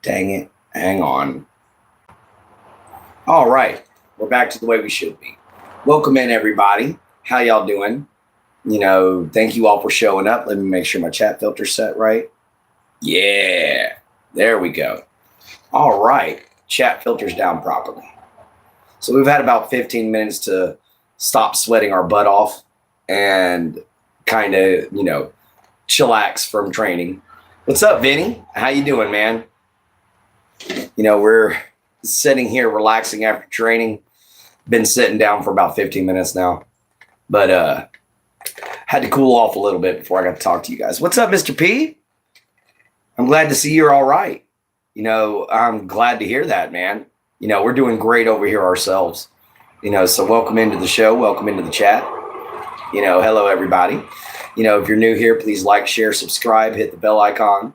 Dang it. Hang on. All right. We're back to the way we should be. Welcome in, everybody. How y'all doing? Thank you all for showing up. Let me make sure my chat filter's set right. Yeah. There we go. All right. Chat filter's down properly. So we've had about 15 minutes to stop sweating our butt off and kind of, chillax from training. What's up, Vinny? How you doing, man? We're sitting here relaxing after training. Been sitting down for about 15 minutes now, but had to cool off a little bit before I got to talk to you guys. What's up, Mr. P? I'm glad to see you're all right. I'm glad to hear that, man. We're doing great over here ourselves. So welcome into the show. Welcome into the chat. Hello, everybody. If you're new here, please like, share, subscribe, hit the bell icon.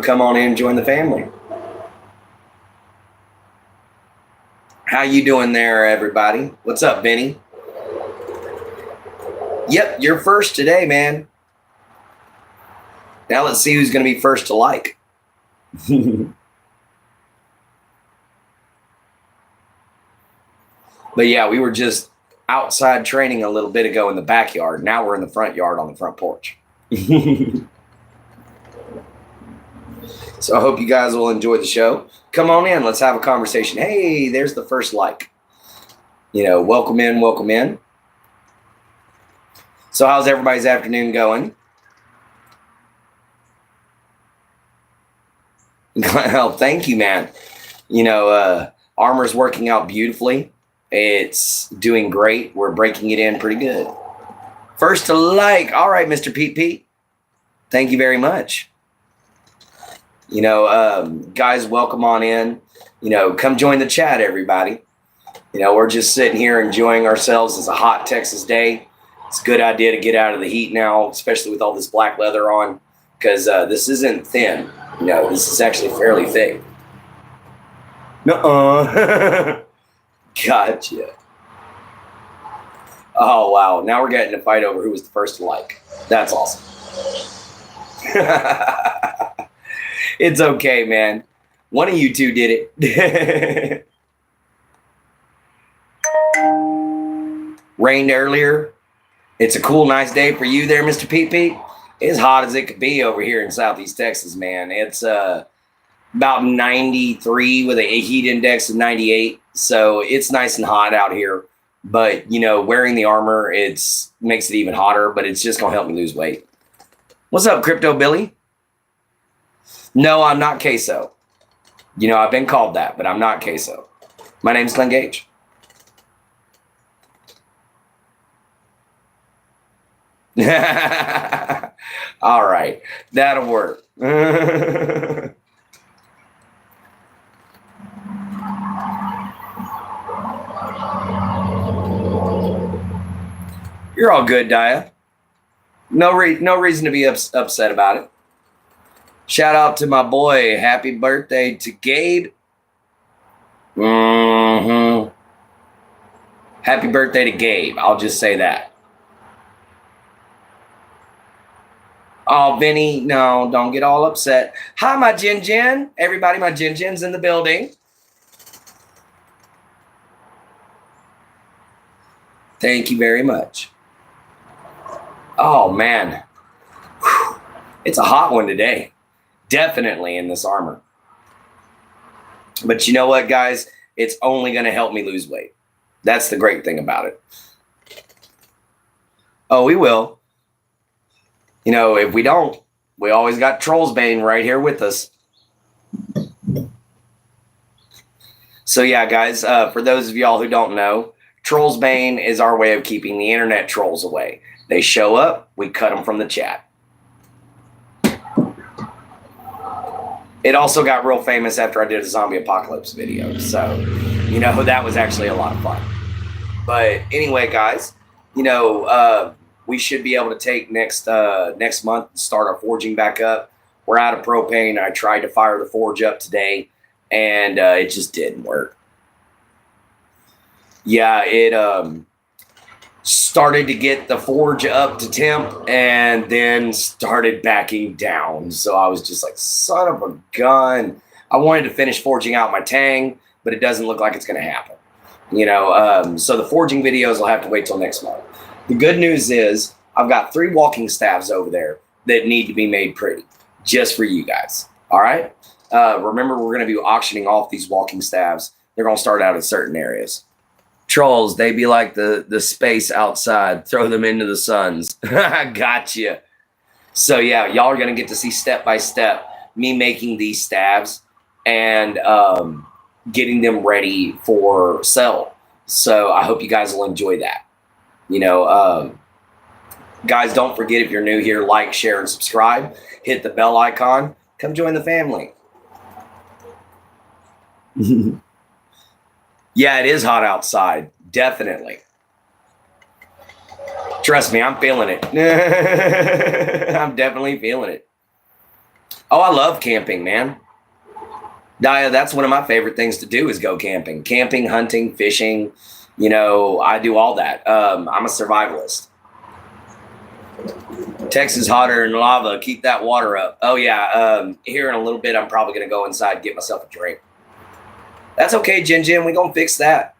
Come on in, join the family. How you doing there, everybody? What's up, Benny? Yep, you're first today, man. Now let's see who's going to be first to like. But yeah, we were just outside training a little bit ago in the backyard. Now we're in the front yard on the front porch. So I hope you guys will enjoy the show. Come on in. Let's have a conversation. Hey, there's the first like. Welcome in, welcome in. So how's everybody's afternoon going? Well, thank you, man. Armor's working out beautifully. It's doing great. We're breaking it in pretty good. First to like. All right, Mr. Pete. Thank you very much. Guys, welcome on in. Come join the chat, everybody. We're just sitting here enjoying ourselves. It's a hot Texas day. It's a good idea to get out of the heat now, especially with all this black leather on, because this isn't thin. This is actually fairly thick. Nuh-uh. Gotcha. Oh, wow. Now we're getting a fight over who was the first to like. That's awesome. It's okay, man. One of you two did it. Rained earlier. It's a cool, nice day for you there, Mr. Pete. It's hot as it could be over here in Southeast Texas, man. It's about 93 with a heat index of 98. So it's nice and hot out here. But, wearing the armor, makes it even hotter, but it's just going to help me lose weight. What's up, Crypto Billy? No, I'm not Queso. I've been called that, but I'm not Queso. My name's Glenn Gage. All right. That'll work. You're all good, Daya. No reason to be upset about it. Shout out to my boy. Happy birthday to Gabe. Happy birthday to Gabe. I'll just say that. Oh, Vinny, no, don't get all upset. Hi, my Jin. Everybody, my Jin's in the building. Thank you very much. Oh, man. Whew. It's a hot one today. Definitely in this armor. But you know what, guys? It's only going to help me lose weight. That's the great thing about it. Oh, we will. If we don't, we always got Troll's Bane right here with us. So yeah, guys, for those of y'all who don't know, Troll's Bane is our way of keeping the internet trolls away. They show up, we cut them from the chat. It also got real famous after I did a zombie apocalypse video. So, that was actually a lot of fun. But anyway, guys, we should be able to take next month and start our forging back up. We're out of propane. I tried to fire the forge up today, and it just didn't work. Yeah, it started to get the forge up to temp and then started backing down. So I was just like, son of a gun. I wanted to finish forging out my tang, but it doesn't look like it's going to happen. So the forging videos will have to wait till next month. The good news is I've got 3 walking staves over there that need to be made pretty just for you guys. All right. Remember, we're going to be auctioning off these walking staves. They're going to start out in certain areas. Trolls, they be like the space outside. Throw them into the suns. Gotcha. So yeah, y'all are going to get to see step by step me making these staves and getting them ready for sale. So I hope you guys will enjoy that. Guys, don't forget, if you're new here, like, share, and subscribe. Hit the bell icon. Come join the family. Yeah, it is hot outside. Definitely. Trust me, I'm feeling it. I'm definitely feeling it. Oh, I love camping, man. Daya, that's one of my favorite things to do is go camping. Camping, hunting, fishing. I do all that. I'm a survivalist. Texas hotter than lava. Keep that water up. Oh, yeah. Here in a little bit, I'm probably going to go inside and get myself a drink. That's okay, Jin Jin. We're going to fix that.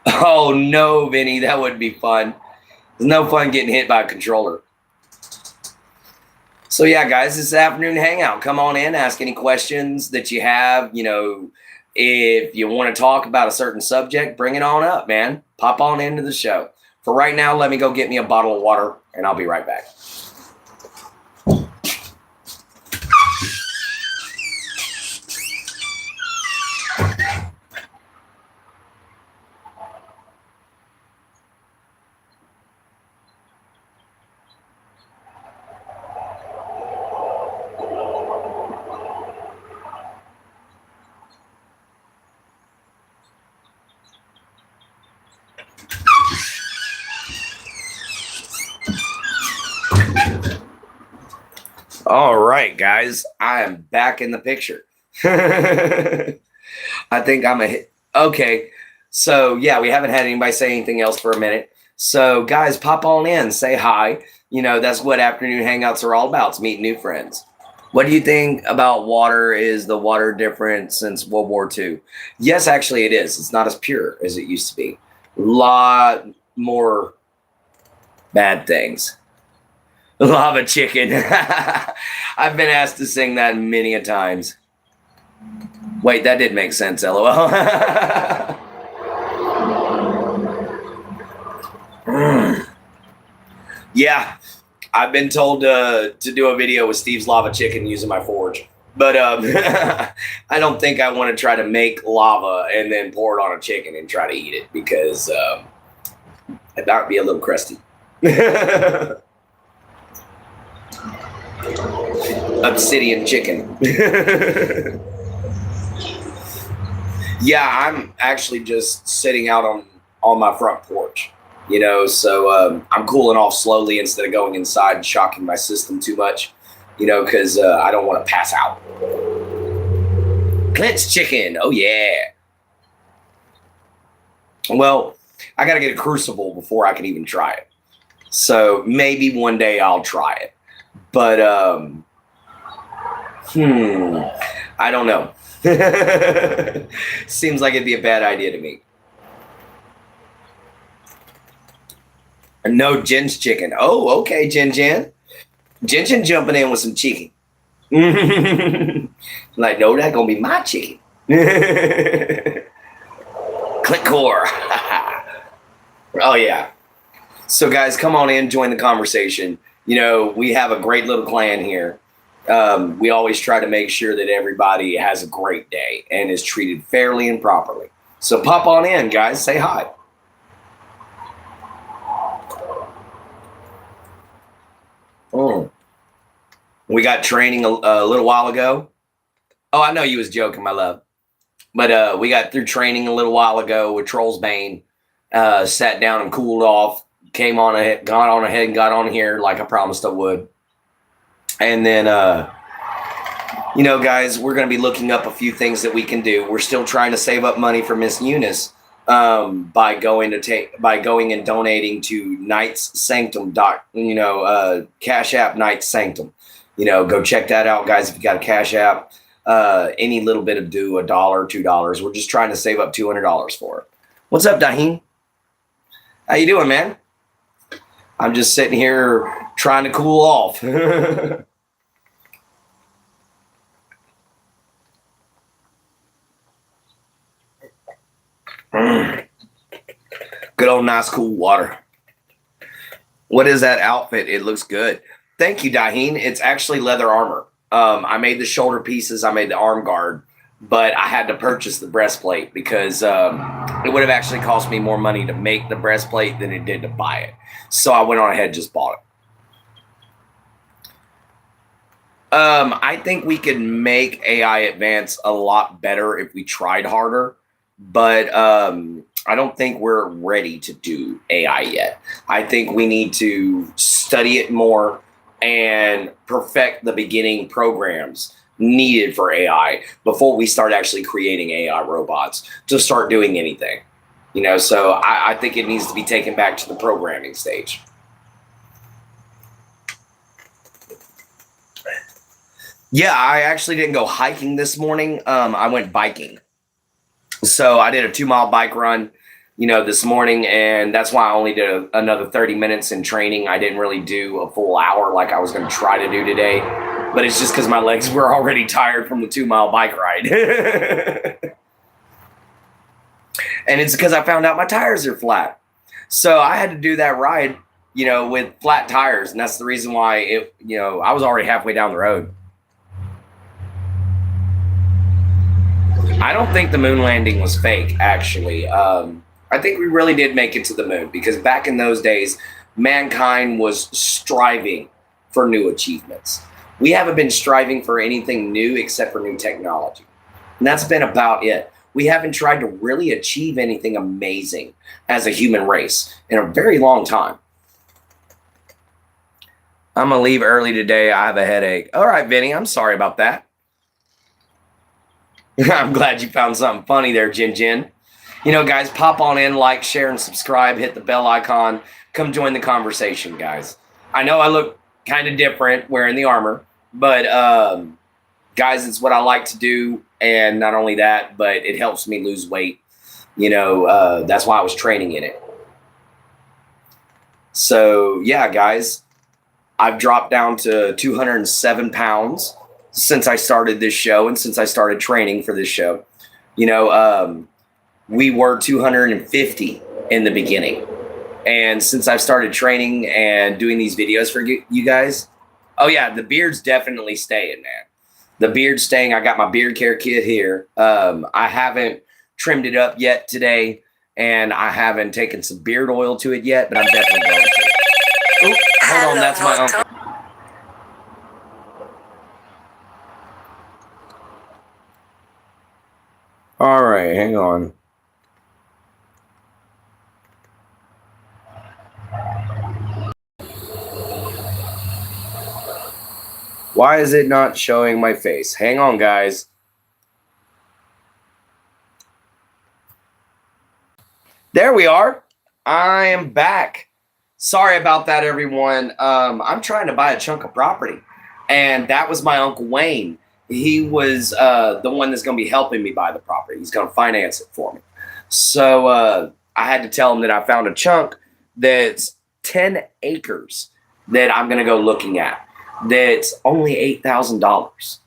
Oh, no, Vinny. That would be fun. There's no fun getting hit by a controller. So, yeah, guys, this is Afternoon Hangout. Come on in. Ask any questions that you have. If you want to talk about a certain subject, bring it on up, man. Pop on into the show. For right now, let me go get me a bottle of water, and I'll be right back. All right, guys, I am back in the picture. I think I'm a hit. Okay, so yeah, we haven't had anybody say anything else for a minute. So guys, pop on in, say hi. That's what Afternoon Hangouts are all about. It's meeting new friends. What do you think about water? Is the water different since World War II? Yes, actually it is. It's not as pure as it used to be. A lot more bad things. Lava chicken. I've been asked to sing that many a times. Wait, that did make sense, LOL. Yeah, I've been told to do a video with Steve's lava chicken using my forge. But I don't think I want to try to make lava and then pour it on a chicken and try to eat it because that would be a little crusty. Obsidian chicken. Yeah, I'm actually just sitting out on my front porch, so I'm cooling off slowly instead of going inside and shocking my system too much, because I don't want to pass out. Clint's chicken. Oh, yeah. Well, I got to get a crucible before I can even try it. So maybe one day I'll try it. But, I don't know. Seems like it'd be a bad idea to me. No, Jin's chicken. Oh, okay, Jin. Jin jumping in with some chicken. Like, no, that's going to be my chicken. Click core. Oh, yeah. So, guys, come on in, join the conversation. We have a great little clan here. We always try to make sure that everybody has a great day and is treated fairly and properly. So pop on in, guys. Say hi. We got training a little while ago. Oh, I know you was joking, my love. But we got through training a little while ago with Troll's Bane. Sat down and cooled off. Got on ahead and got on here like I promised I would. And then, guys, we're going to be looking up a few things that we can do. We're still trying to save up money for Miss Eunice by going and donating to Knights Sanctum. Cash App Knights Sanctum. Go check that out, guys. If you got a Cash App, any little bit of $1, $2. We're just trying to save up $200 for it. What's up, Daheen? How you doing, man? I'm just sitting here trying to cool off. Good old nice cool water. What is that outfit? It looks good. Thank you, Daheen. It's actually leather armor. I made the shoulder pieces. I made the arm guard, but I had to purchase the breastplate because it would have actually cost me more money to make the breastplate than it did to buy it. So I went on ahead and just bought it. I think we could make AI advance a lot better if we tried harder, but I don't think we're ready to do AI yet. I think we need to study it more and perfect the beginning programs needed for AI before we start actually creating AI robots to start doing anything. So I think it needs to be taken back to the programming stage. Yeah, I actually didn't go hiking this morning. I went biking. So I did a 2-mile bike run, this morning, and that's why I only did another 30 minutes in training. I didn't really do a full hour like I was going to try to do today, but it's just because my legs were already tired from the 2-mile bike ride. And it's because I found out my tires are flat. So I had to do that ride, with flat tires, and that's the reason why I was already halfway down the road. I don't think the moon landing was fake, actually. I think we really did make it to the moon because back in those days, mankind was striving for new achievements. We haven't been striving for anything new except for new technology. And that's been about it. We haven't tried to really achieve anything amazing as a human race in a very long time. I'm going to leave early today. I have a headache. All right, Vinny, I'm sorry about that. I'm glad you found something funny there, Jin. Guys, pop on in, like, share, and subscribe. Hit the bell icon. Come join the conversation, guys. I know I look kind of different wearing the armor, but, guys, it's what I like to do. And not only that, but it helps me lose weight. That's why I was training in it. So, yeah, guys, I've dropped down to 207 pounds since I started this show and since I started training for this show. We were 250 in the beginning. And since I've started training and doing these videos for you guys, oh yeah, the beard's definitely staying, man. The beard's staying. I got my beard care kit here. I haven't trimmed it up yet today, and I haven't taken some beard oil to it yet, but I'm definitely going to. Oh, hold on, that's my uncle. All right, hang on. Why is it not showing my face? Hang on, guys. There we are. I am back. Sorry about that, everyone. I'm trying to buy a chunk of property, and that was my Uncle Wayne. He was the one that's going to be helping me buy the property. He's going to finance it for me. So I had to tell him that I found a chunk that's 10 acres that I'm going to go looking at. That's only $8,000.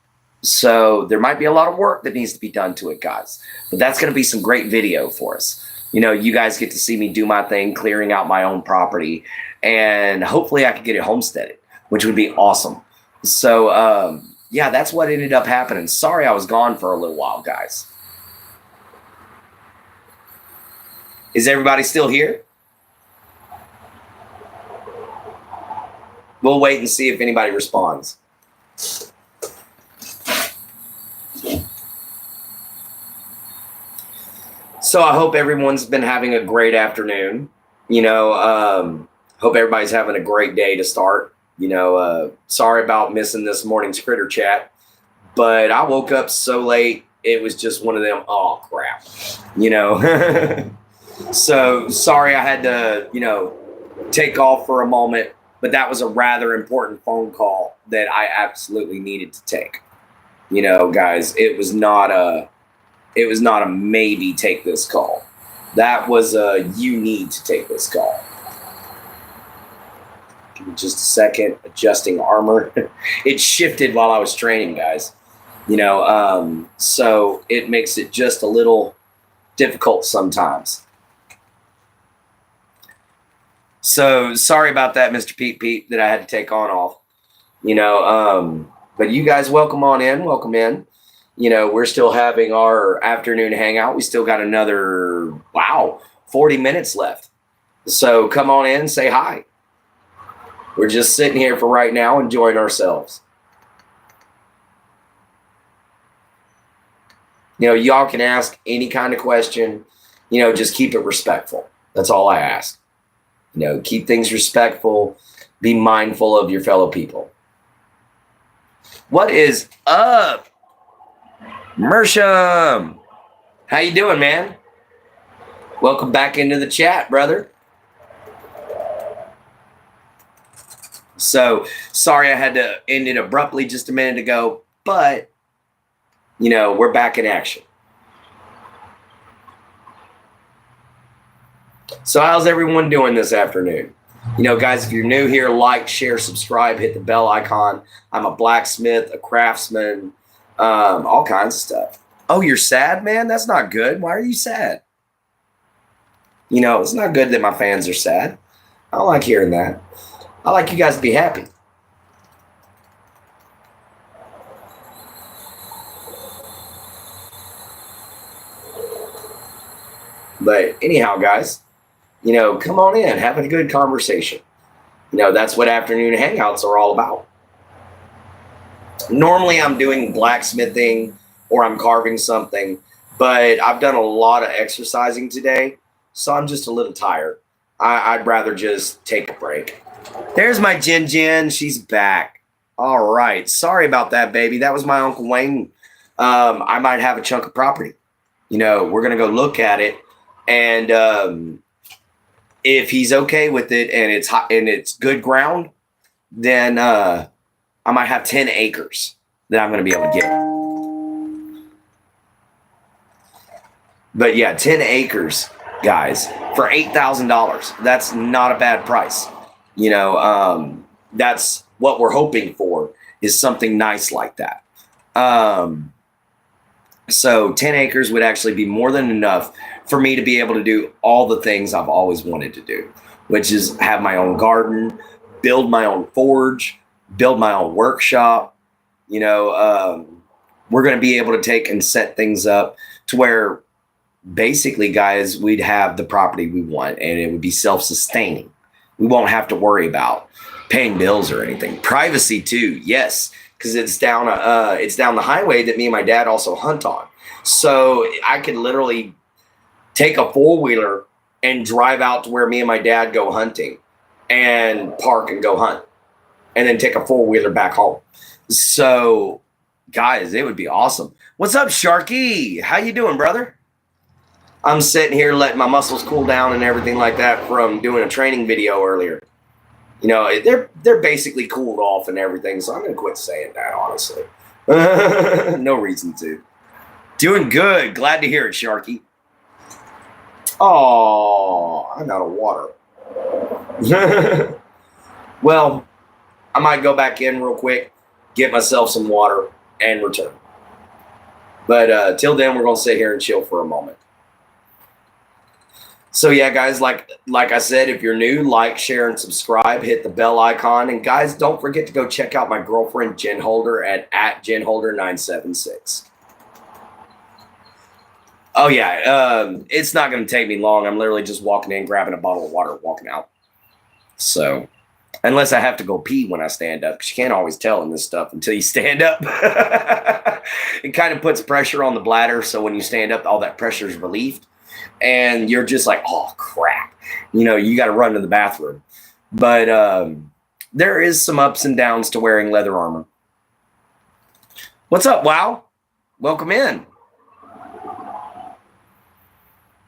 So there might be a lot of work that needs to be done to it, guys. But that's going to be some great video for us. You guys get to see me do my thing, clearing out my own property. And hopefully I can get it homesteaded, which would be awesome. So, yeah, that's what ended up happening. Sorry I was gone for a little while, guys. Is everybody still here? We'll wait and see if anybody responds. So I hope everyone's been having a great afternoon. Hope everybody's having a great day to start. Sorry about missing this morning's critter chat, but I woke up so late. It was just one of them, oh crap, So sorry I had to, take off for a moment. but that was a rather important phone call that I absolutely needed to take. You know, guys, it was not a maybe take this call. That was a you need to take this call. Give me just a second. Adjusting armor. It shifted while I was training, guys. You know, so it makes it just a little difficult sometimes. So sorry about that, Mr. Pete, that I had to take on off. You know, but you guys welcome on in. Welcome in. You know, we're still having our afternoon hangout. We still got another, 40 minutes left. So come on in, say hi. We're just sitting here for right now, enjoying ourselves. You know, y'all can ask any kind of question. You know, just keep it respectful. That's all I ask. You know, keep things respectful. Be mindful of your fellow people. What is up, Mersham? How you doing, man? Welcome back into the chat, brother. So sorry I had to end it abruptly just a minute ago, but you know, we're back in action. So how's everyone doing this afternoon? You know, guys, if you're new here, like, share, subscribe, hit the bell icon. I'm a blacksmith, a craftsman, all kinds of stuff. Oh, you're sad, man? That's not good. Why are you sad? You know, it's not good that my fans are sad. I don't like hearing that. I like you guys to be happy. But anyhow, guys, you know, come on in, have a good conversation. You know, that's what afternoon hangouts are all about. Normally I'm doing blacksmithing or I'm carving something, but I've done a lot of exercising today, so I'm just a little tired. I'd rather just take a break. There's my Jen. She's back. All right. Sorry about that, baby. That was my Uncle Wayne. I might have a chunk of property. You know, we're going to go look at it. And if he's okay with it and it's hot and it's good ground, then I might have 10 acres that I'm going to be able to get. But yeah, 10 acres, guys, for $8,000. That's not a bad price. You know, that's what we're hoping for, is something nice like that. So 10 acres would actually be more than enough for me to be able to do all the things I've always wanted to do, which is have my own garden, build my own forge, build my own workshop. You know, we're going to be able to take and set things up to where basically, guys, we'd have the property we want and it would be self-sustaining. We won't have to worry about paying bills or anything. Privacy too, yes, because it's down the highway that me and my dad also hunt on. So I could literally take a four-wheeler and drive out to where me and my dad go hunting and park and go hunt, and then take a four-wheeler back home. So, guys, it would be awesome. What's up, Sharky? How you doing, brother? I'm sitting here letting my muscles cool down and everything like that from doing a training video earlier. You know, they're basically cooled off and everything, so I'm going to quit saying that, honestly. No reason to. Doing good. Glad to hear it, Sharky. Oh, I'm out of water. Well, I might go back in real quick, get myself some water, and return. But till then, we're going to sit here and chill for a moment. So yeah, guys, like I said, if you're new, like, share, and subscribe. Hit the bell icon. And guys, don't forget to go check out my girlfriend, Jen Holder, at JenHolder976. Oh, yeah. It's not going to take me long. I'm literally just walking in, grabbing a bottle of water, walking out. So, unless I have to go pee when I stand up, because you can't always tell in this stuff until you stand up. It kind of puts pressure on the bladder. So when you stand up, all that pressure is relieved. And you're just like, oh, crap. You know, you got to run to the bathroom. But there is some ups and downs to wearing leather armor. What's up, Wow? Welcome in.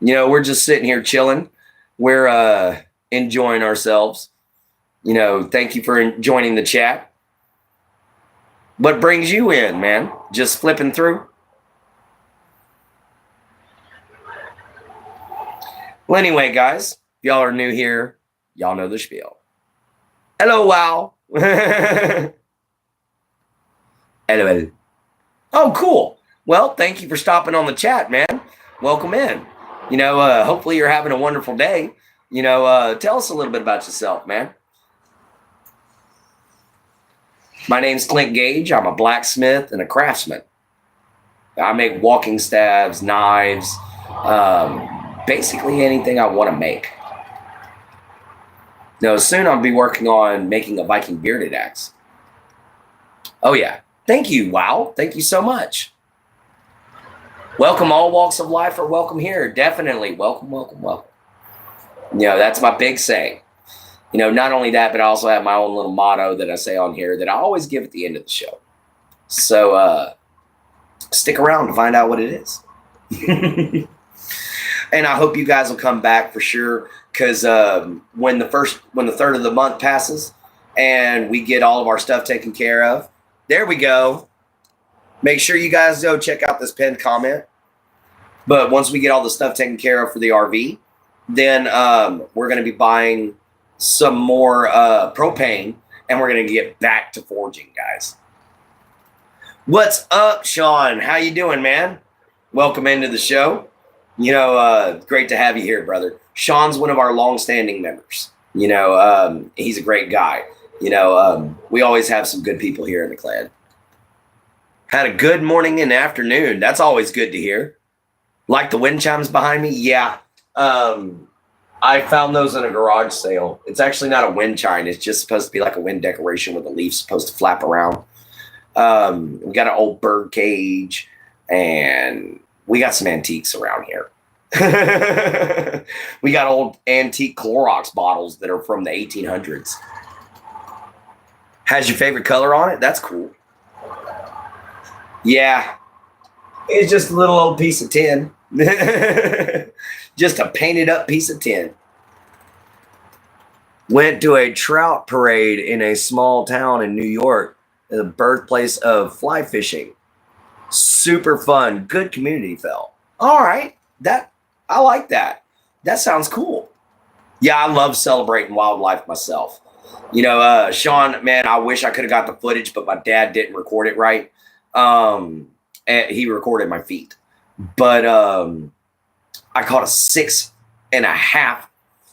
You know, we're just sitting here chilling. We're enjoying ourselves. Thank you for joining the chat. What brings you in, man? Just flipping through? Well, anyway, guys, if y'all are new here, y'all know the spiel. Hello, wow. Hello. Oh, cool. Well, thank you for stopping on the chat, man. Welcome in. Hopefully you're having a wonderful day. Tell us a little bit about yourself, man. My name's Clint Gage. I'm a blacksmith and a craftsman. I make walking staves, knives, basically anything I want to make. Now, soon I'll be working on making a Viking bearded axe. Oh, yeah. Thank you. Wow. Thank you so much. Welcome. All walks of life are welcome here. Definitely. Welcome, welcome, welcome. That's my big saying. Not only that, but I also have my own little motto that I say on here that I always give at the end of the show. So stick around to find out what it is. And I hope you guys will come back for sure, because when the third of the month passes and we get all of our stuff taken care of, there we go. Make sure you guys go check out this pinned comment. But once we get all the stuff taken care of for the RV, then we're going to be buying some more propane, and we're going to get back to forging, guys. What's up, Sean? How you doing, man? Welcome into the show. Great to have you here, brother. Sean's one of our long-standing members. He's a great guy. We always have some good people here in the clan. Had a good morning and afternoon. That's always good to hear. Like the wind chimes behind me? Yeah. I found those in a garage sale. It's actually not a wind chime. It's just supposed to be like a wind decoration with a leaf supposed to flap around. We got an old bird cage, and we got some antiques around here. We got old antique Clorox bottles that are from the 1800s. Has your favorite color on it? That's cool. Yeah. It's just a little old piece of tin. Just a painted up piece of tin. Went to a trout parade in a small town in New York, the birthplace of fly fishing. Super fun. Good community felt. All right. I like that. That sounds cool. Yeah, I love celebrating wildlife myself. Sean, man, I wish I could have got the footage, but my dad didn't record it right. And he recorded my feet. But I caught a 6.5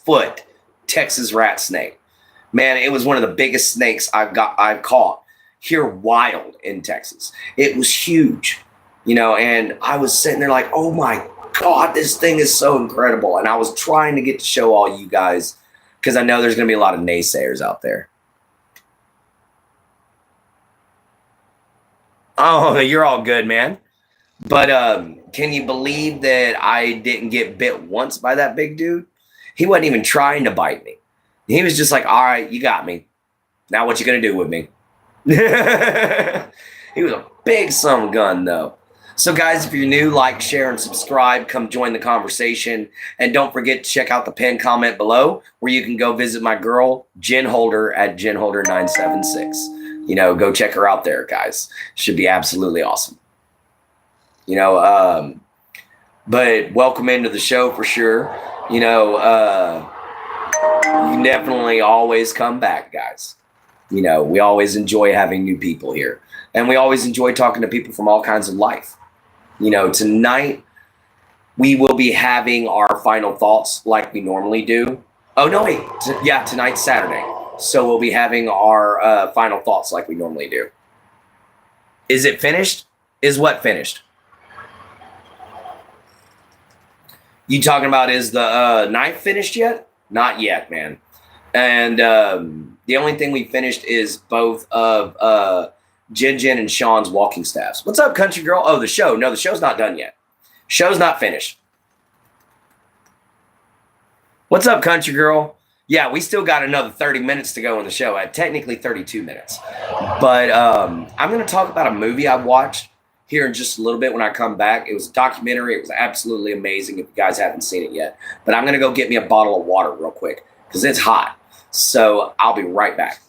foot Texas rat snake. Man, it was one of the biggest snakes I've caught here wild in Texas. It was huge, and I was sitting there like, oh my God, this thing is so incredible. And I was trying to get to show all you guys, because I know there's going to be a lot of naysayers out there. Oh, you're all good, man. But can you believe that I didn't get bit once by that big dude? He wasn't even trying to bite me. He was just like, all right, you got me. Now what you going to do with me? He was a big son of a gun, though. So, guys, if you're new, like, share, and subscribe. Come join the conversation. And don't forget to check out the pinned comment below, where you can go visit my girl, Jen Holder, at JenHolder976. Go check her out there, guys. Should be absolutely awesome. But welcome into the show for sure. You can definitely always come back, guys. We always enjoy having new people here, and we always enjoy talking to people from all kinds of life. Tonight we will be having our final thoughts like we normally do. Oh, no, wait. Tonight's Saturday. So we'll be having our final thoughts like we normally do. Is it finished? Is what finished? You talking about is the knife finished yet? Not yet, man. And the only thing we finished is both of Jen and Sean's walking staffs. What's up, country girl? Oh, the show. No, the show's not done yet. Show's not finished. What's up, country girl? Yeah, we still got another 30 minutes to go in the show. Technically 32 minutes. But I'm going to talk about a movie I watched here in just a little bit when I come back. It was a documentary. It was absolutely amazing if you guys haven't seen it yet. But I'm going to go get me a bottle of water real quick because it's hot. So I'll be right back.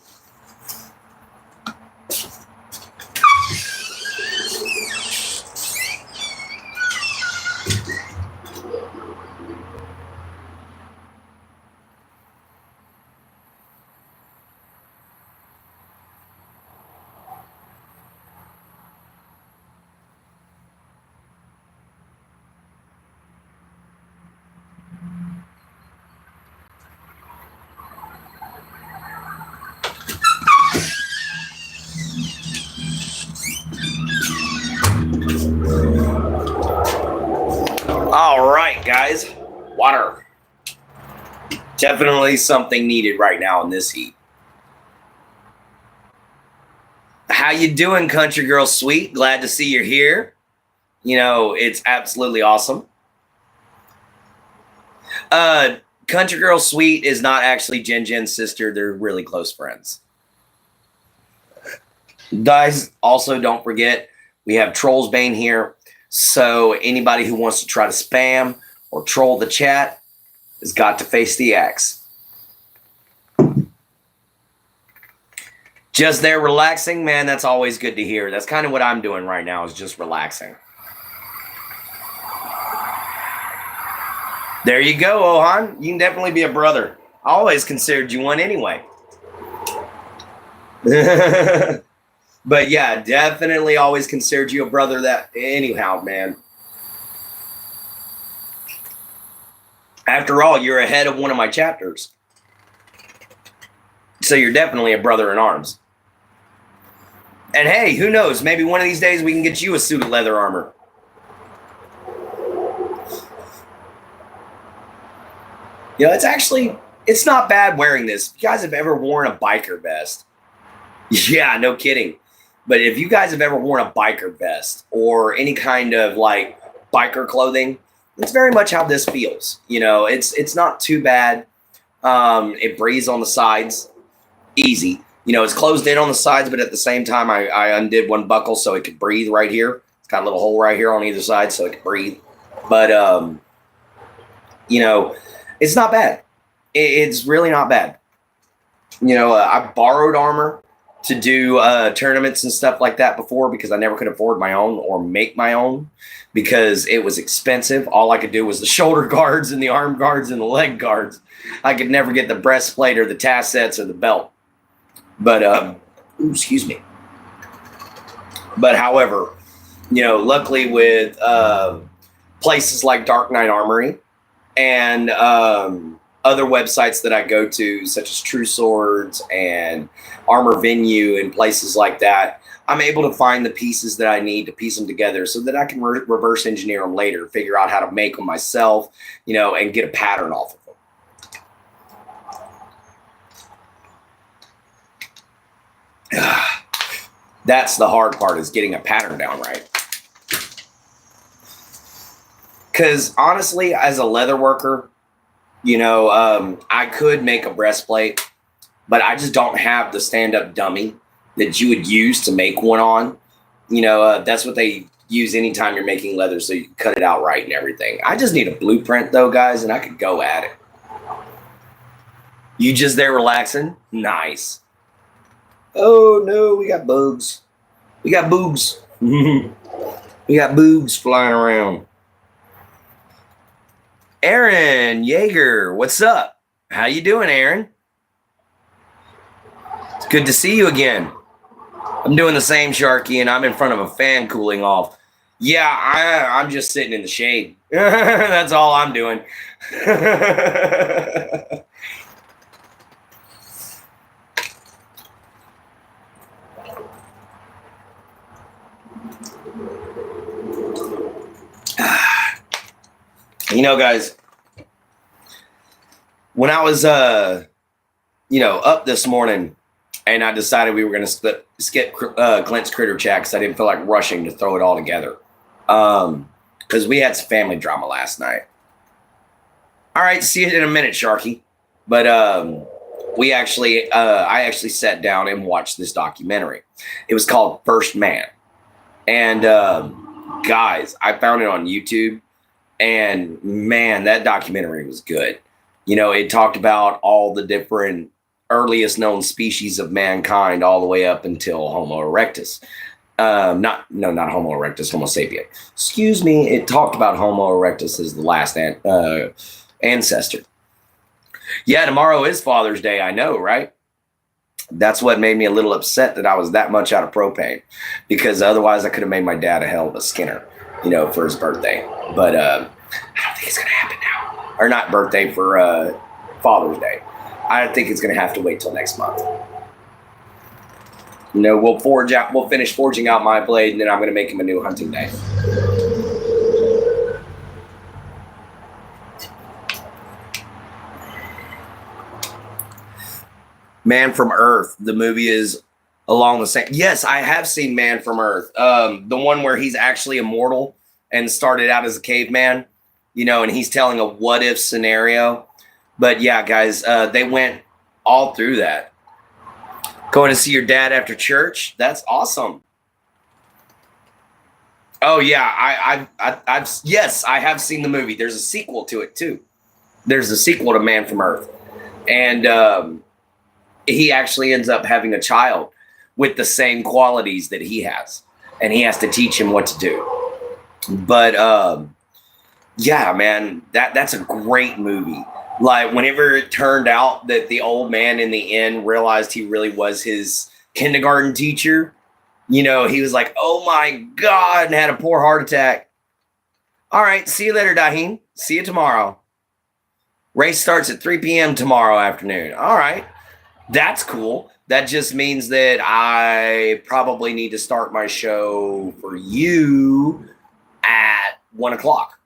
All right, guys, water. Definitely something needed right now in this heat. How you doing, Country Girl Sweet? Glad to see you're here. You know, it's absolutely awesome. Country Girl Sweet is not actually Jen's sister. They're really close friends. Guys, also don't forget, we have Trolls Bane here. So anybody who wants to try to spam or troll the chat has got to face the axe. Just there relaxing, man, that's always good to hear. That's kind of what I'm doing right now, is just relaxing. There you go, Ohan. You can definitely be a brother. I always considered you one anyway. But yeah, definitely always considered you a brother. That anyhow, man. After all, you're ahead of one of my chapters. So you're definitely a brother in arms. And hey, who knows? Maybe one of these days we can get you a suit of leather armor. You know, it's not bad wearing this. If you guys have ever worn a biker vest. Yeah, no kidding. But if you guys have ever worn a biker vest or any kind of like biker clothing, it's very much how this feels. You know, it's not too bad. It breathes on the sides. Easy. You know, it's closed in on the sides, but at the same time, I undid one buckle so it could breathe right here. It's got a little hole right here on either side so it could breathe. But, you know, it's not bad. It's really not bad. You know, I borrowed armor to do tournaments and stuff like that before because I never could afford my own or make my own because it was expensive. All I could do was the shoulder guards and the arm guards and the leg guards. I could never get the breastplate or the tassets or the belt. But, excuse me. But however, you know, luckily with places like Dark Knight Armory and other websites that I go to, such as True Swords and Armor Venue and places like that, I'm able to find the pieces that I need to piece them together so that I can reverse engineer them later, figure out how to make them myself, you know, and get a pattern off of them. That's the hard part, is getting a pattern down right. Because honestly, as a leather worker, you know, I could make a breastplate, but I just don't have the stand-up dummy that you would use to make one on. You know, that's what they use anytime you're making leather, so you can cut it out right and everything. I just need a blueprint, though, guys, and I could go at it. You just there relaxing? Nice. Oh, no, we got bugs. We got boogs. We got boogs flying around. Aaron Yeager, what's up? How you doing, Aaron? It's good to see you again. I'm doing the same, Sharky, and I'm in front of a fan cooling off. Yeah, I'm just sitting in the shade. That's all I'm doing. You know, guys, when I was, you know, up this morning and I decided we were going to skip Clint's Critter Chat because I didn't feel like rushing to throw it all together. Because we had some family drama last night. All right, see you in a minute, Sharky. But I actually sat down and watched this documentary. It was called First Man. And guys, I found it on YouTube. And man, that documentary was good. You know, it talked about all the different earliest known species of mankind all the way up until Homo erectus. Not Homo erectus, Homo sapien. Excuse me. It talked about Homo erectus as the last ancestor. Yeah, tomorrow is Father's Day. I know, right? That's what made me a little upset that I was that much out of propane, because otherwise I could have made my dad a hell of a Skinner, for his birthday. But I don't think it's going to happen now. Or not birthday, for Father's Day. I think it's going to have to wait till next month. We'll finish forging out my blade, and then I'm going to make him a new hunting knife. Man from Earth. The movie is along the same. Yes, I have seen Man from Earth. The one where he's actually immortal and started out as a caveman, and he's telling a what if scenario. But yeah, guys, they went all through that. Going to see your dad after church? That's awesome. Oh yeah, yes, I have seen the movie. There's a sequel to it too. There's a sequel to Man from Earth, and he actually ends up having a child with the same qualities that he has, and he has to teach him what to do. But yeah, man, that's a great movie. Like, whenever it turned out that the old man in the end realized he really was his kindergarten teacher, he was like, oh my God, and had a poor heart attack. All right, see you later, Daheen. See you tomorrow. Race starts at 3 p.m. tomorrow afternoon. All right, that's cool. That just means that I probably need to start my show for you at 1 o'clock.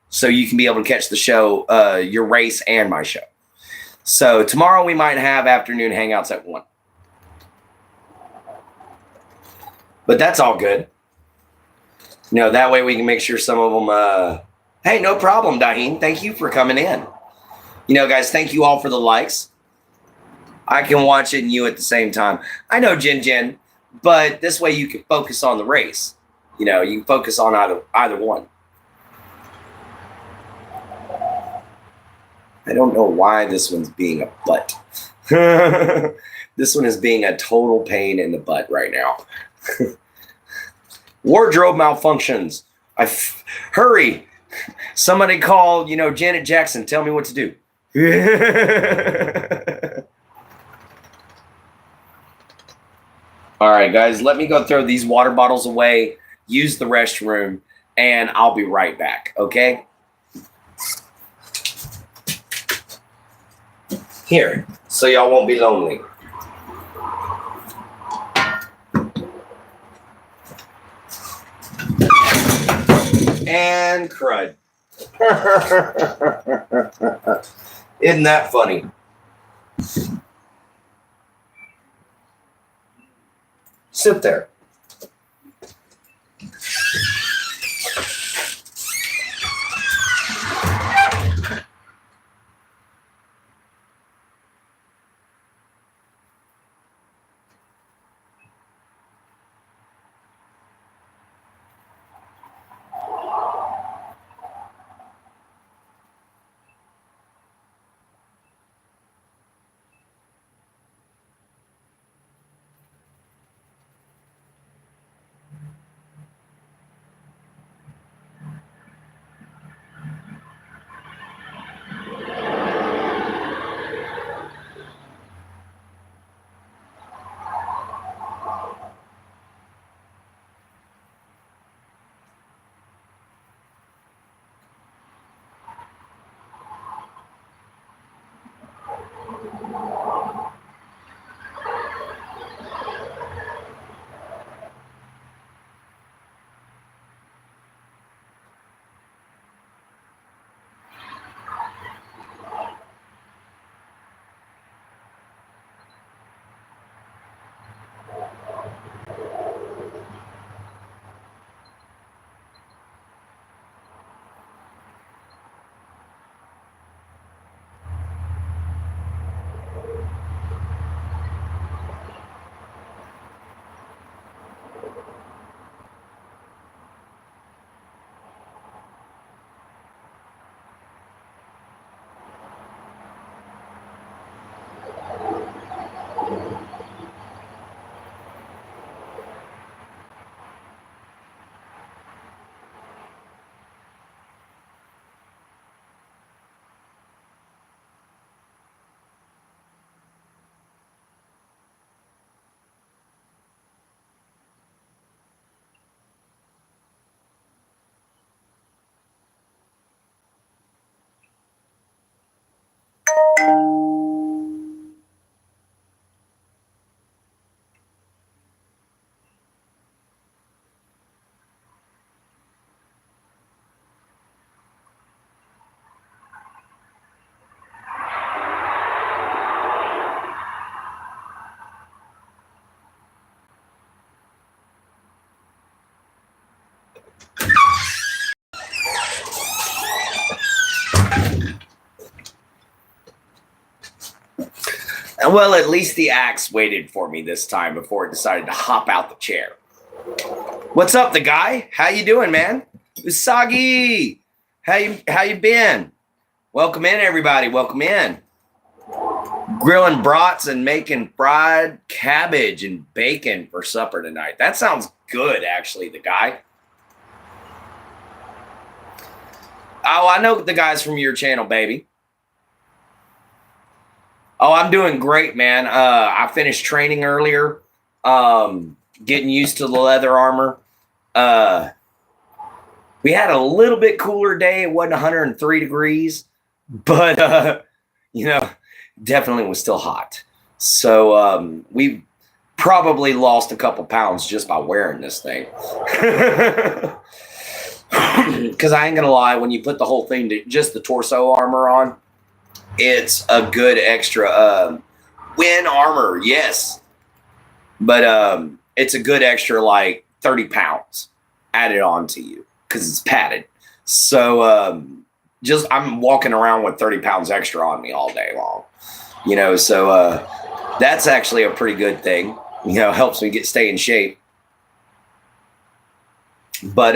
So you can be able to catch the show, your race and my show. So tomorrow we might have afternoon hangouts at 1. But that's all good. That way we can make sure some of them, hey, no problem, Daheen. Thank you for coming in. Guys, thank you all for the likes. I can watch it and you at the same time. I know, Jen, but this way you can focus on the race. You can focus on either one. I don't know why this one's being a butt. This one is being a total pain in the butt right now. Wardrobe malfunctions. Hurry. Somebody call, Janet Jackson. Tell me what to do. All right, guys, let me go throw these water bottles away, use the restroom, and I'll be right back, okay? Here, so y'all won't be lonely. And crud. Isn't that funny? Sit there. Well, at least the axe waited for me this time before it decided to hop out the chair. What's up, the guy? How you doing, man? Usagi, how you been? Welcome in, everybody. Welcome in. Grilling brats and making fried cabbage and bacon for supper tonight. That sounds good, actually, the guy. Oh, I know the guys from your channel, baby. Oh, I'm doing great, man. I finished training earlier, getting used to the leather armor. We had a little bit cooler day. It wasn't 103 degrees, but, definitely was still hot. So we probably lost a couple pounds just by wearing this thing. Because I ain't going to lie, when you put the whole thing, just the torso armor on, it's a good extra win armor, yes. But it's a good extra like 30 pounds added on to you because it's padded. So I'm walking around with 30 pounds extra on me all day long. So that's actually a pretty good thing. Helps me stay in shape. But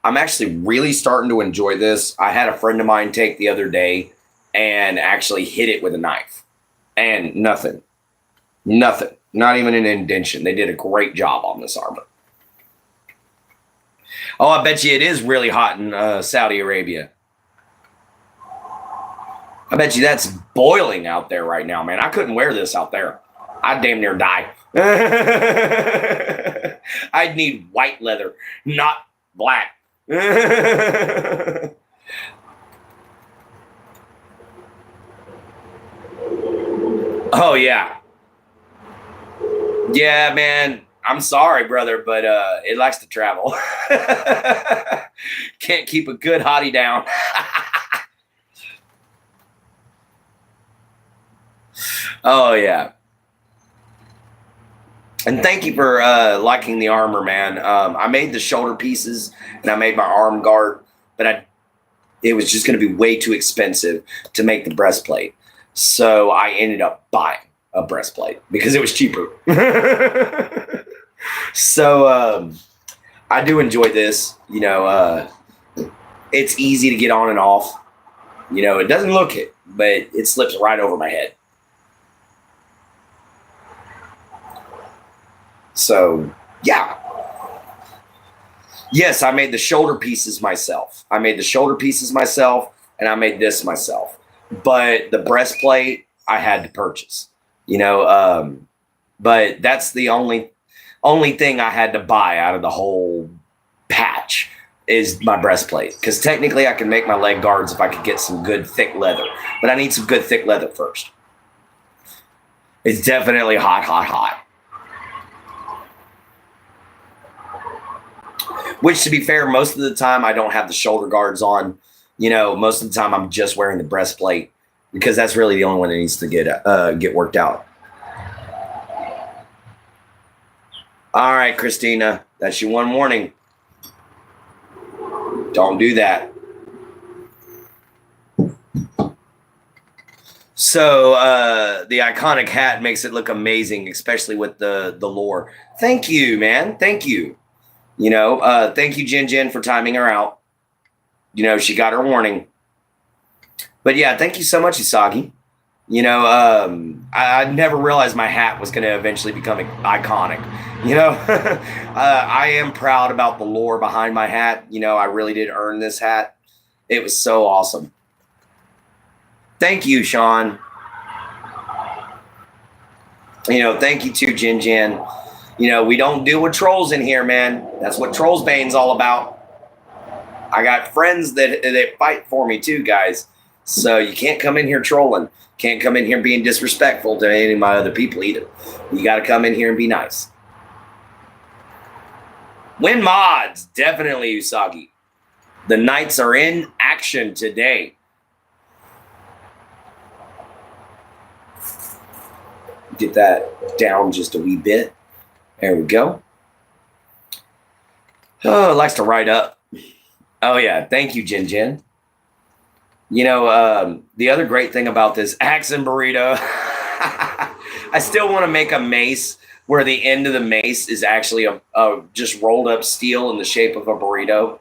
I'm actually really starting to enjoy this. I had a friend of mine take the other day and actually hit it with a knife. And nothing. Not even an indentation. They did a great job on this armor. Oh, I bet you it is really hot in Saudi Arabia. I bet you that's boiling out there right now, man. I couldn't wear this out there. I'd damn near die. I'd need white leather, not black. Oh, yeah. Yeah, man. I'm sorry, brother, but it likes to travel. Can't keep a good hottie down. Oh, yeah. And thank you for liking the armor, man. I made the shoulder pieces and I made my arm guard, but it was just going to be way too expensive to make the breastplate. So I ended up buying a breastplate because it was cheaper. So I do enjoy this. It's easy to get on and off. It doesn't look it, but it slips right over my head. So, yeah. Yes, I made the shoulder pieces myself. And I made this myself. But the breastplate, I had to purchase. But that's the only thing I had to buy out of the whole patch is my breastplate. Because technically, I can make my leg guards if I could get some good thick leather. But I need some good thick leather first. It's definitely hot, hot, hot. Which, to be fair, most of the time I don't have the shoulder guards on. Most of the time I'm just wearing the breastplate because that's really the only one that needs to get worked out. All right, Christina, that's your one warning. Don't do that. So the iconic hat makes it look amazing, especially with the lore. Thank you, man. Thank you. Thank you, Jin, for timing her out. She got her warning. But yeah, thank you so much, Usagi. I never realized my hat was going to eventually become iconic. I am proud about the lore behind my hat. I really did earn this hat. It was so awesome. Thank you, Sean. Thank you too, Jin. We don't deal with trolls in here, man. That's what Trollsbane's all about. I got friends that fight for me too, guys. So you can't come in here trolling. Can't come in here being disrespectful to any of my other people either. You got to come in here and be nice. Win mods, definitely, Usagi. The Knights are in action today. Get that down just a wee bit. There we go. Oh, likes to write up. Oh, yeah. Thank you, Jin. The other great thing about this accent burrito, I still want to make a mace where the end of the mace is actually a just rolled up steel in the shape of a burrito.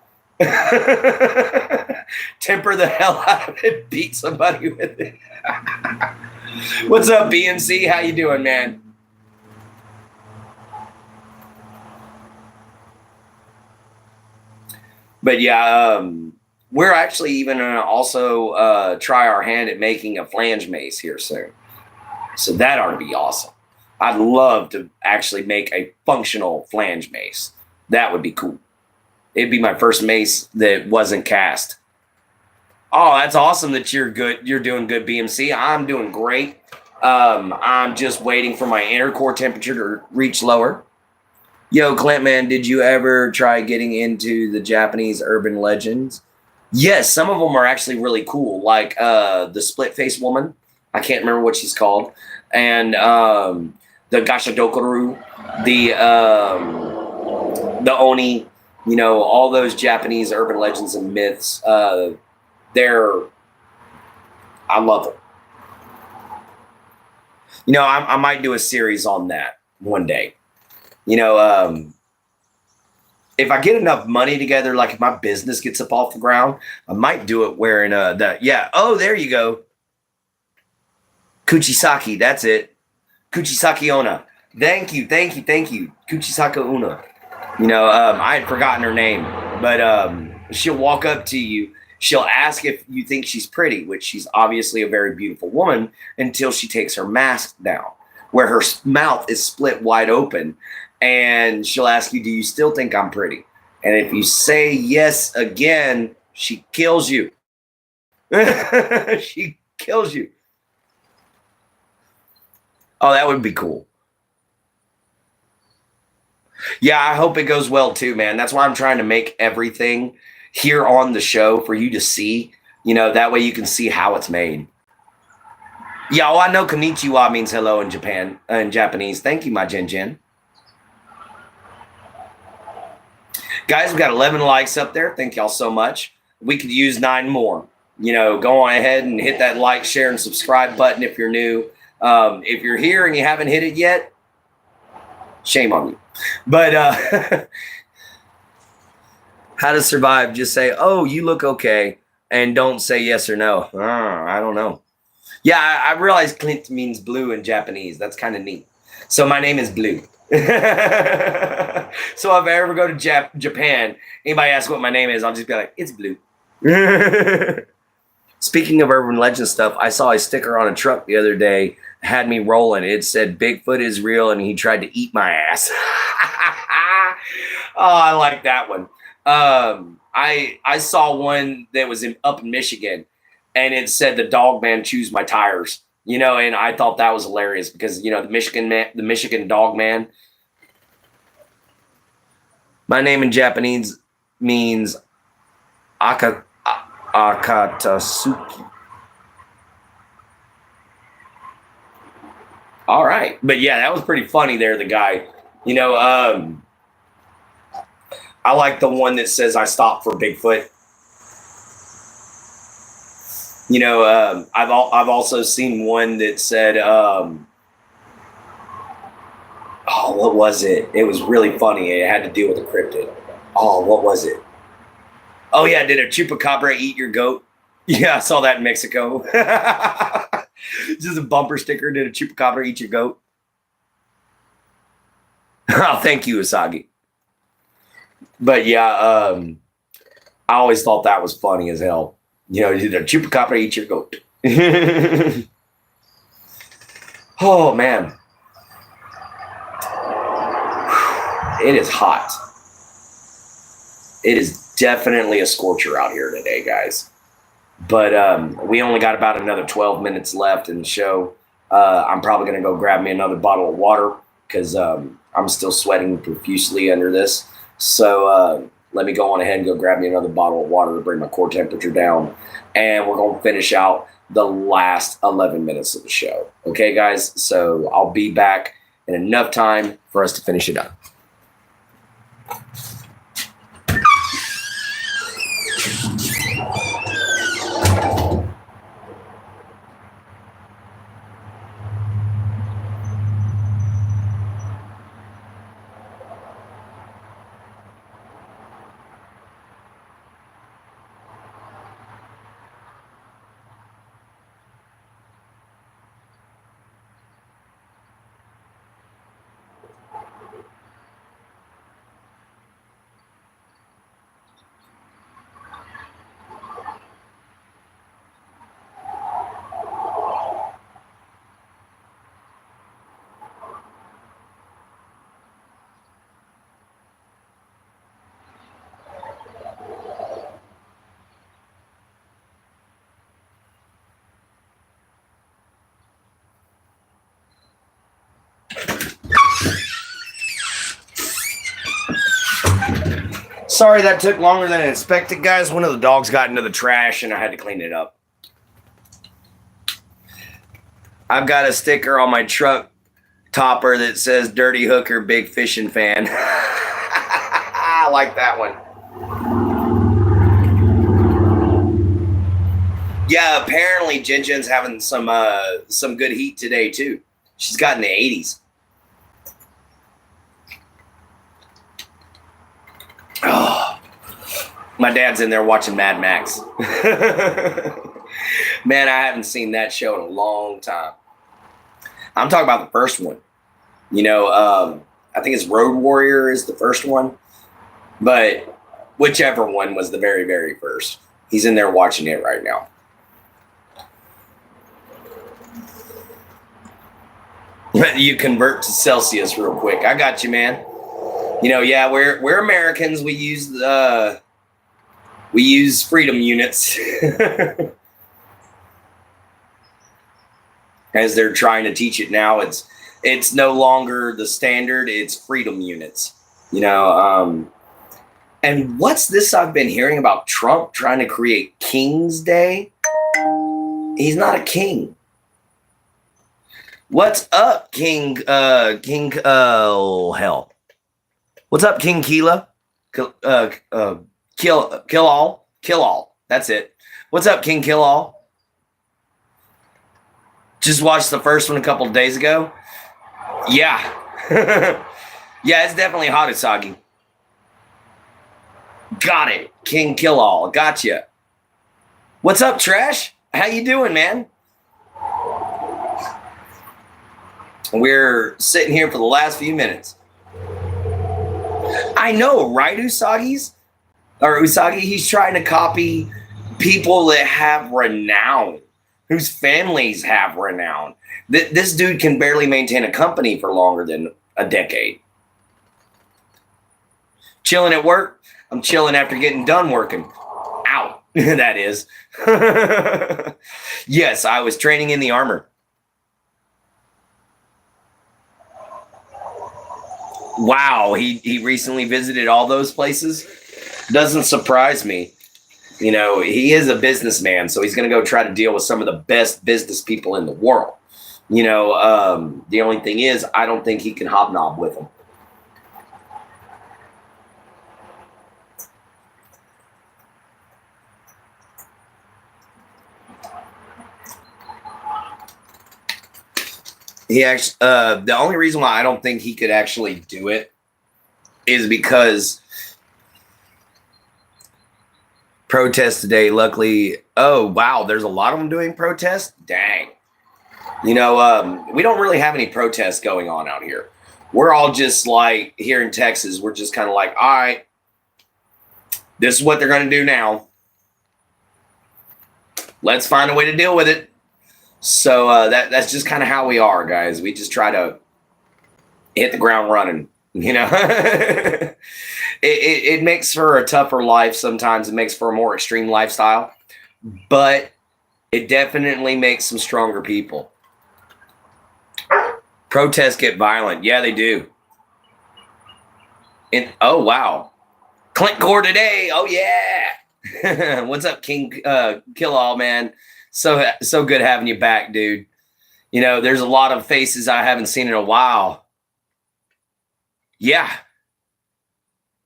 Temper the hell out of it, beat somebody with it. What's up, BMC? How you doing, man? But yeah, we're actually even going to also try our hand at making a flange mace here soon. So that ought to be awesome. I'd love to actually make a functional flange mace. That would be cool. It'd be my first mace that wasn't cast. Oh, that's awesome that you're good. You're doing good, BMC. I'm doing great. I'm just waiting for my inner core temperature to reach lower. Yo, Clampman, did you ever try getting into the Japanese urban legends? Yes, some of them are actually really cool, like the split face woman. I can't remember what she's called. And the Gashadokaru, the Oni, you know, all those Japanese urban legends and myths. I love them. You know, I might do a series on that one day. You know, if I get enough money together, like if my business gets up off the ground, I might do it wearing that. Yeah. Oh, there you go. Kuchisaki. That's it. Kuchisaki Ona. Thank you. Kuchisaka Una. You know, I had forgotten her name, but she'll walk up to you. She'll ask if you think she's pretty, which she's obviously a very beautiful woman, until she takes her mask down, where her mouth is split wide open. And she'll ask you, do you still think I'm pretty? And if you say yes again, she kills you. She kills you. Oh, that would be cool. Yeah, I hope it goes well too, man. That's why I'm trying to make everything here on the show for you to see. You know, that way you can see how it's made. Yeah, oh, I know konnichiwa means hello in Japan, in Japanese. Thank you, my Jin. Guys, we got 11 likes up there. Thank y'all so much. We could use 9 more. You know, go on ahead and hit that like, share, and subscribe button if you're new. If you're here and you haven't hit it yet, shame on you. But how to survive, just say, oh, you look okay, and don't say yes or no. I don't know. Yeah, I realize Clint means blue in Japanese. That's kind of neat. So my name is Blue. So if I ever go to Japan, anybody asks what my name is, I'll just be like, it's Blue. Speaking of urban legend stuff, I saw a sticker on a truck the other day, had me rolling. It said, Bigfoot is real, and he tried to eat my ass. Oh, I like that one. I saw one that was up in Michigan, and it said the dog man chews my tires. You know, and I thought that was hilarious because, you know, the Michigan dog man. My name in Japanese means Akatsuki. All right. But yeah, that was pretty funny there, the guy. You know, I like the one that says I stopped for Bigfoot. You know, I've also seen one that said, oh, what was it? It was really funny. It had to deal with a cryptid. Oh, what was it? Oh, yeah. Did a chupacabra eat your goat? Yeah, I saw that in Mexico. Just a bumper sticker. Did a chupacabra eat your goat? Oh, thank you, Usagi. But yeah, I always thought that was funny as hell. You know, did a chupacabra eat your goat? Oh, man. It is hot. It is definitely a scorcher out here today, guys. But we only got about another 12 minutes left in the show. I'm probably going to go grab me another bottle of water because I'm still sweating profusely under this. So let me go on ahead and go grab me another bottle of water to bring my core temperature down. And we're going to finish out the last 11 minutes of the show. Okay, guys? So I'll be back in enough time for us to finish it up. Sorry that took longer than expected, guys. One of the dogs got into the trash and I had to clean it up. I've got a sticker on my truck topper that says Dirty Hooker, Big Fishing Fan. I like that one. Yeah, apparently Jinjin's having some good heat today too. She's got in the 80s. Oh, my dad's in there watching Mad Max. Man, I haven't seen that show in a long time. I'm talking about the first one. You know, I think it's Road Warrior is the first one. But whichever one was the very, very first. He's in there watching it right now. You convert to Celsius real quick. I got you, man. You know, yeah, we're Americans. We use freedom units. As they're trying to teach it now, it's no longer the standard, it's freedom units. You know, and what's this I've been hearing about Trump trying to create King's Day? He's not a king. What's up, King oh hell. What's up, King Keela? Kill all. That's it. What's up, King Kill All? Just watched the first one a couple of days ago. Yeah. Yeah, it's definitely hot and soggy. Got it. King Kill All. Gotcha. What's up, Trash? How you doing, man? We're sitting here for the last few minutes. I know, right, Usagi? He's trying to copy people that have renown, whose families have renown. This dude can barely maintain a company for longer than a decade. Chilling at work? I'm chilling after getting done working. Ow, that is. Yes, I was training in the armor. Wow, he recently visited all those places. Doesn't surprise me. You know, he is a businessman, so he's going to go try to deal with some of the best business people in the world. You know, the only thing is, I don't think he can hobnob with them. He actually, the only reason why I don't think he could actually do it is because protest today. Luckily, oh wow, there's a lot of them doing protests. Dang, you know, we don't really have any protests going on out here. We're all just like here in Texas. We're just kind of like, all right, this is what they're going to do now. Let's find a way to deal with it. So that's just kind of how we are, guys. We just try to hit the ground running, you know. it makes for a tougher life sometimes. It makes for a more extreme lifestyle. But it definitely makes some stronger people. Protests get violent. Yeah, they do. And oh, wow. Clint Gore today. Oh, yeah. What's up, King Kill All, man? So good having you back, dude. You know, there's a lot of faces I haven't seen in a while. Yeah.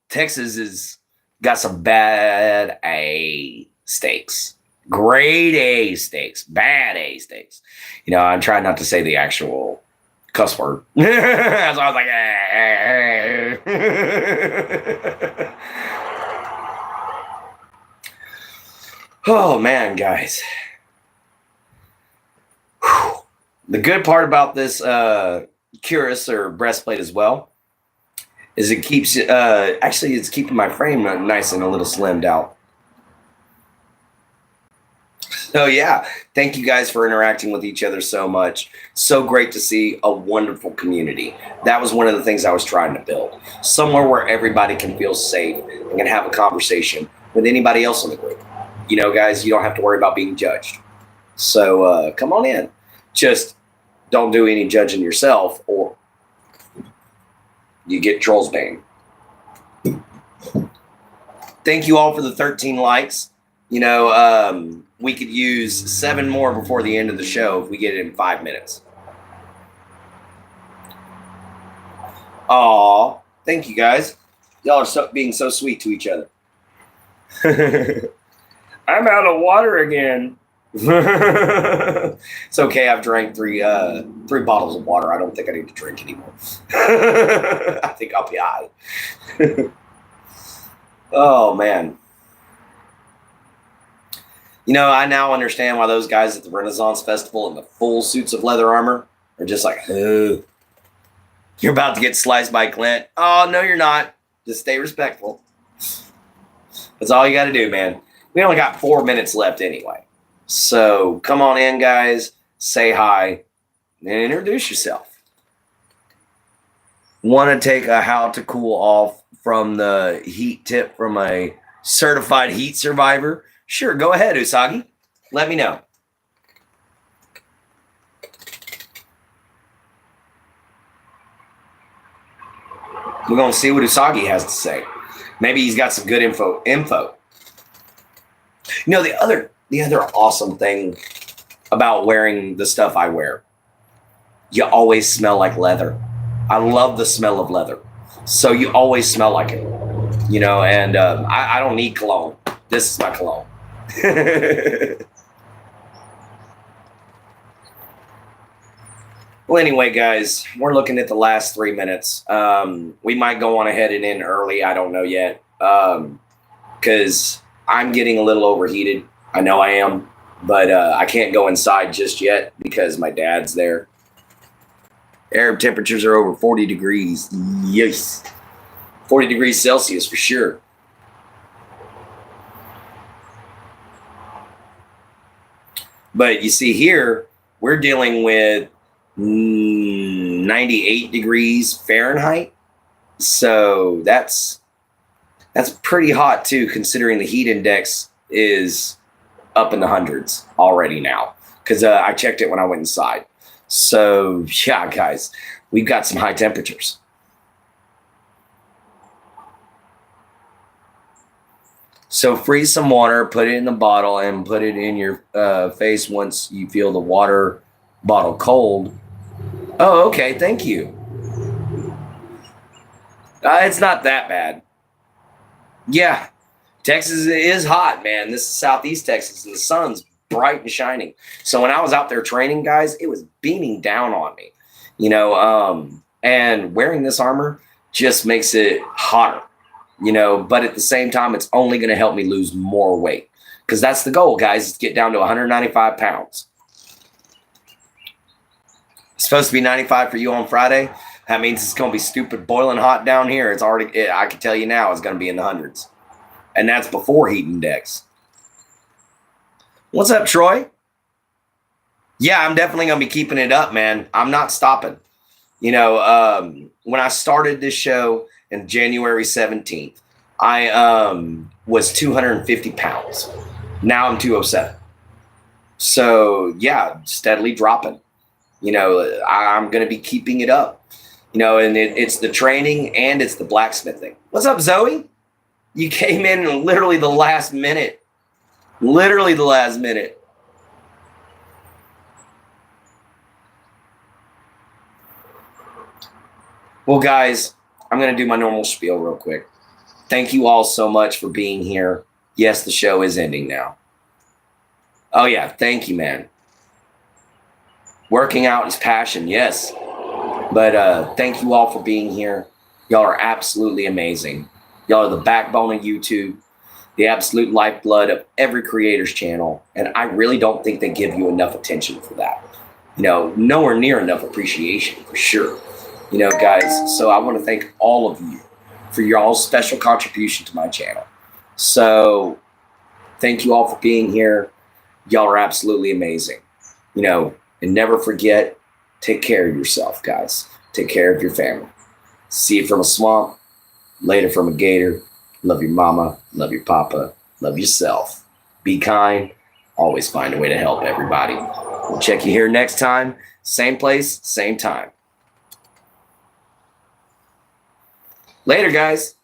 Texas has got some bad A steaks. Grade A steaks. Bad A steaks. You know, I'm trying not to say the actual cuss word. So I was like, oh, man, guys. The good part about this cuirass or breastplate as well is it keeps actually it's keeping my frame nice and a little slimmed out. So yeah, thank you guys for interacting with each other so much. So great to see a wonderful community. That was one of the things I was trying to build. Somewhere where everybody can feel safe and can have a conversation with anybody else in the group. You know, guys, you don't have to worry about being judged. So come on in. Just don't do any judging yourself or you get trolls bane. Thank you all for the 13 likes. You know, we could use 7 more before the end of the show if we get it in 5 minutes. Aw, thank you guys. Y'all are being so sweet to each other. I'm out of water again. It's okay. I've drank three bottles of water. I don't think I need to drink anymore. I think I'll be all right. Oh, man. You know, I now understand why those guys at the Renaissance Festival in the full suits of leather armor are just like, oh, you're about to get sliced by Clint. Oh, no, you're not. Just stay respectful. That's all you got to do, man. We only got 4 minutes left anyway. So come on in, guys. Say hi and introduce yourself. Want to take a how to cool off from the heat tip from a certified heat survivor? Sure, go ahead, Usagi. Let me know. We're going to see what Usagi has to say. Maybe he's got some good info. You know, the other awesome thing about wearing the stuff I wear, you always smell like leather. I love the smell of leather. So you always smell like it. You know, and I don't need cologne. This is my cologne. Well, anyway, guys, we're looking at the last 3 minutes. We might go on ahead and in early. I don't know yet. Because I'm getting a little overheated. I know I am. But I can't go inside just yet because my dad's there. Air temperatures are over 40 degrees. Yes. 40 degrees Celsius for sure. But you see here, we're dealing with 98 degrees Fahrenheit. So that's pretty hot too, considering the heat index is up in the hundreds already now. Because I checked it when I went inside. So yeah, guys, we've got some high temperatures. So freeze some water, put it in the bottle, and put it in your face once you feel the water bottle cold. Oh, okay. Thank you. It's not that bad. Yeah. Texas is hot, man. This is Southeast Texas, and the sun's bright and shining. So when I was out there training, guys, it was beaming down on me. You know, and wearing this armor just makes it hotter. You know, but at the same time, it's only going to help me lose more weight. Because that's the goal, guys, is to get down to 195 pounds. It's supposed to be 95 for you on Friday. That means it's going to be stupid boiling hot down here. It's already, I can tell you now, it's going to be in the hundreds. And that's before heat index. What's up, Troy? Yeah, I'm definitely going to be keeping it up, man. I'm not stopping. You know, when I started this show in January 17th, I was 250 pounds. Now I'm 207. So, yeah, steadily dropping. You know, I'm going to be keeping it up. You know, and it's the training and it's the blacksmithing. What's up, Zoe? You came in literally the last minute. Literally the last minute. Well, guys, I'm going to do my normal spiel real quick. Thank you all so much for being here. Yes, the show is ending now. Oh, yeah. Thank you, man. Working out is passion. Yes. But thank you all for being here. Y'all are absolutely amazing. Y'all are the backbone of YouTube, the absolute lifeblood of every creator's channel. And I really don't think they give you enough attention for that. You know, nowhere near enough appreciation for sure. You know, guys, so I want to thank all of you for your all special contribution to my channel. So thank you all for being here. Y'all are absolutely amazing. You know, and never forget, take care of yourself, guys. Take care of your family. See it from a swamp, later from a gator. Love your mama, love your papa, love yourself. Be kind. Always find a way to help everybody. We'll check you here next time. Same place, same time. Later, guys.